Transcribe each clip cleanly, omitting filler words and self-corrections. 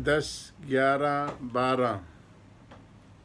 10, 11, 12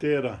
13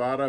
12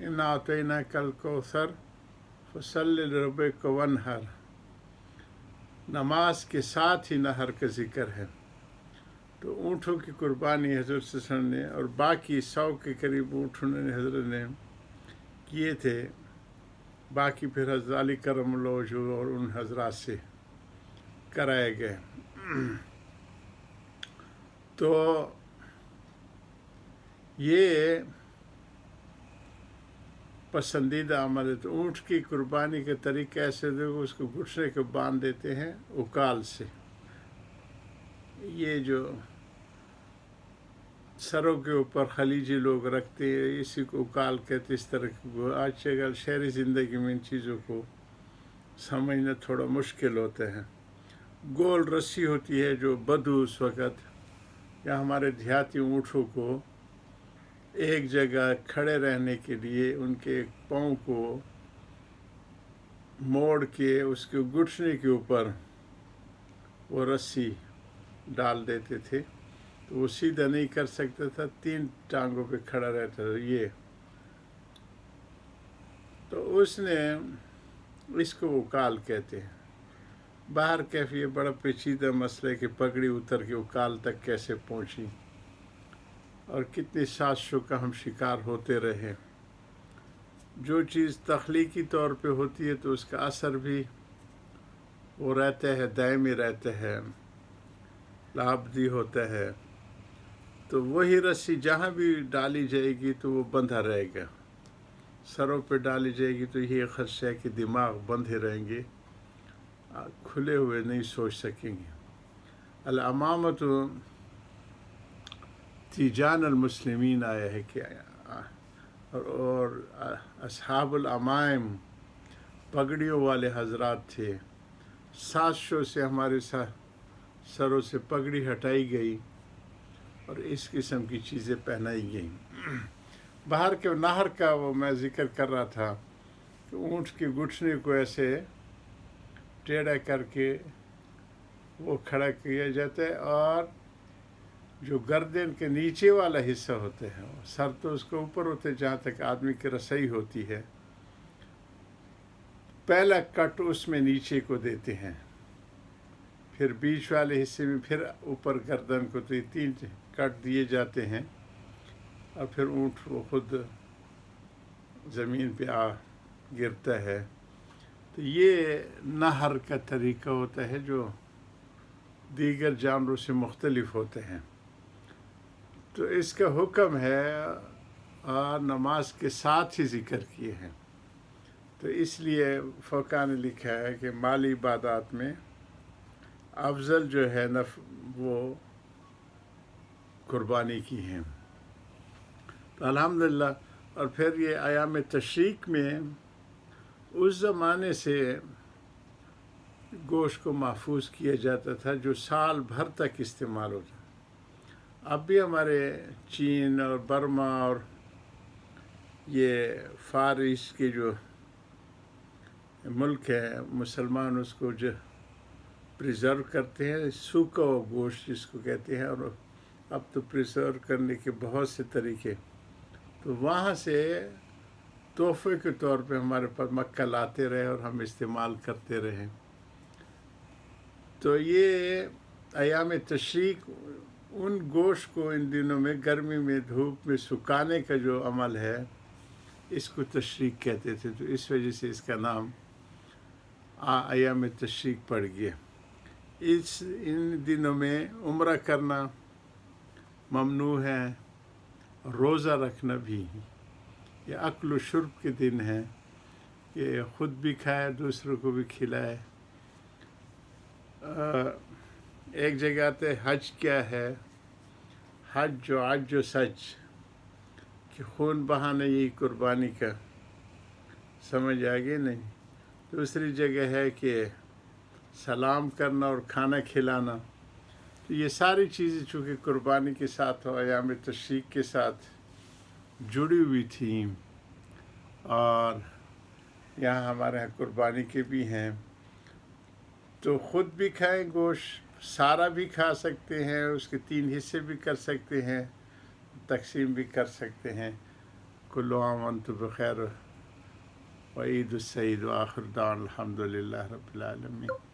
انا اعطینا کل کوثر فصلی لربک ونحر، نماز کے ساتھ ہی نہر کا ذکر ہے۔ تو اونٹوں کی قربانی حضرت صلی اللہ علیہ وسلم نے اور باقی 100 کے قریب اونٹ انہوں نے حضرت نے کیے تھے، باقی پھر حضرت علی کرم اللہ وجہہ اور ان حضرات سے کرائے گئے۔ تو یہ پسندیدہ عمل ہے۔ تو اونٹ کی قربانی کا طریقہ ایسے دیکھو، اس کو گھٹنے کو باندھ دیتے ہیں اکال سے، یہ جو سروں کے اوپر خلیجی لوگ رکھتے ہیں اسی کو اکال کہتے، اس طرح کی۔ آج کل شہری زندگی میں ان چیزوں کو سمجھنا تھوڑا مشکل ہوتا ہے۔ گول رسی ہوتی ہے جو بدو اس وقت یا ہمارے دیہاتی اونٹوں کو ایک جگہ کھڑے رہنے کے لیے ان کے پاؤں کو موڑ کے اس کے گھٹنے کے اوپر وہ رسی ڈال دیتے تھے، تو وہ سیدھا نہیں کر سکتا تھا، 3 ٹانگوں پہ کھڑا رہتا تھا یہ۔ تو اس نے اس کو اکال کہتے ہیں۔ باہر کیفی یہ بڑا پیچیدہ مسئلہ ہے کہ پگڑی اتر کے اکال تک کیسے پہنچی اور کتنی سازشوں کا ہم شکار ہوتے رہے۔ جو چیز تخلیقی طور پہ ہوتی ہے تو اس کا اثر بھی وہ رہتا ہے، دائمی رہتا ہے، لابدی ہوتا ہے۔ تو وہی رسی جہاں بھی ڈالی جائے گی تو وہ بندھا رہے گا، سروں پہ ڈالی جائے گی تو یہ خدشہ ہے کہ دماغ بندھے رہیں گے، کھلے ہوئے نہیں سوچ سکیں گے۔ الامامۃ تیجان المسلمین آیا ہے کہ اور اصحاب الامائم پگڑیوں والے حضرات تھے، سازشوں سے ہمارے سروں سے پگڑی ہٹائی گئی اور اس قسم کی چیزیں پہنائی گئیں۔ باہر کے نہر کا وہ میں ذکر کر رہا تھا کہ اونٹ کے گھٹنے کو ایسے ٹیڑھا کر کے وہ کھڑا کیا جاتا ہے، اور جو گردن کے نیچے والا حصہ ہوتا ہے، سر تو اس کے اوپر ہوتا ہے جہاں تک آدمی کی رسائی ہوتی ہے، پہلا کٹ اس میں نیچے کو دیتے ہیں، پھر بیچ والے حصے میں پھر اوپر گردن کو، تو یہ 3 کٹ دیے جاتے ہیں، اور پھر اونٹ وہ خود زمین پہ گرتا ہے۔ تو یہ نہر کا طریقہ ہوتا ہے جو دیگر جانوروں سے مختلف ہوتے ہیں۔ تو اس کا حکم ہے اور نماز کے ساتھ ہی ذکر کیے ہیں۔ تو اس لیے فقہ نے لکھا ہے کہ مالی عبادات میں افضل جو ہے وہ قربانی کی ہیں۔ تو الحمدللہ، اور پھر یہ ایام تشریق میں اس زمانے سے گوشت کو محفوظ کیا جاتا تھا جو سال بھر تک استعمال ہوتا ہے۔ اب بھی ہمارے چین اور برما اور یہ فارس کے جو ملک ہے مسلمان اس کو جو پریزرو کرتے ہیں، سوکھا ہوا گوشت جس کو کہتے ہیں، اور اب تو پریزرو کرنے کے بہت سے طریقے، تو وہاں سے تحفے کے طور پہ ہمارے پاس مکہ لاتے رہے اور ہم استعمال کرتے رہے۔ تو یہ ایام تشریق ان گوشت کو ان دنوں میں گرمی میں دھوپ میں سکھانے کا جو عمل ہے اس کو تشریق کہتے تھے، تو اس وجہ سے اس کا نام ایام تشریق پڑ گیا۔ ان دنوں میں عمرہ کرنا ممنوع ہے، روزہ رکھنا بھی، یہ اکل و شرب کے دن ہیں کہ خود بھی کھائے دوسروں کو بھی کھلائے۔ ایک جگہ آتے حج کیا ہے، حج و عج و سج، کہ خون بہانا یہی قربانی کا، سمجھ آگے نہیں۔ دوسری جگہ ہے کہ سلام کرنا اور کھانا کھلانا۔ تو یہ ساری چیزیں چونکہ قربانی کے ساتھ اور ایام تشریق کے ساتھ جڑی ہوئی تھیں، اور یہاں ہمارے یہاں قربانی کے بھی ہیں، تو خود بھی کھائیں گوشت، سارا بھی کھا سکتے ہیں، اس کے 3 حصے بھی کر سکتے ہیں، تقسیم بھی کر سکتے ہیں۔ کل عام وانتم بخیر وعید السعید وآخر دعوانا الحمد للہ رب العالمین.